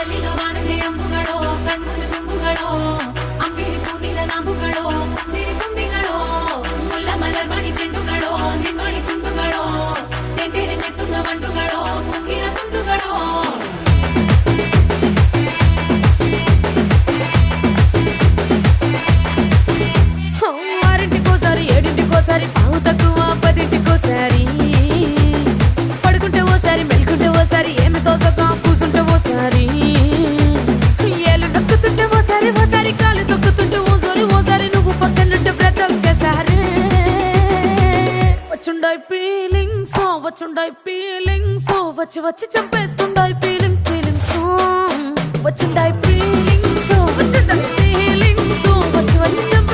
ಅಲ್ಲಿಗ ವಾನದೆ ಅಂಬುಗಳೋ ಕಣ್ಮುಲ ತುಂಬುಗಳೋ ಅಂಬಿಳಿ ಕೂದಿದ ನಾಂಬುಗಳೋ ಮುಂಜಿರಿ ತುಂಬಿಗಳೋ ಮುಲ್ಲ ಮಲರ್ ಮಣಿ ಚೆಂಡುಗಳೋ ನಿನ್ಮಣಿ ಚುಂಡುಗಳೋ ತೆಂಡೆರೆ ನೆತ್ತುದ ಮಂಡುಗಳೋ ಮುಂಗಿನ ತುಂಡುಗಳೋ ఆరింటికోసారి ఏడింటికోసారి పావు తక్కువ పదింటికోసారి పడుకుంటే ఓసారి మెలుకుంటే ఓసారి ఏమి తోసక కూసుంటే ఓసారి ఏలు నొక్కుతుంటే ఓసారి ఓసారి కాలు తొక్కుతుంటే ఓసారి నువ్వు పక్కనుంటే బ్రతొక్కసారి వచ్చుండాయి ఫీలింగ్స్ వచ్చి వచ్చి చంపేస్తుండాయి ఫీలింగ్స్ వచ్చుండాయి ఫీలింగ్స్ వచ్చి వచ్చి చంపే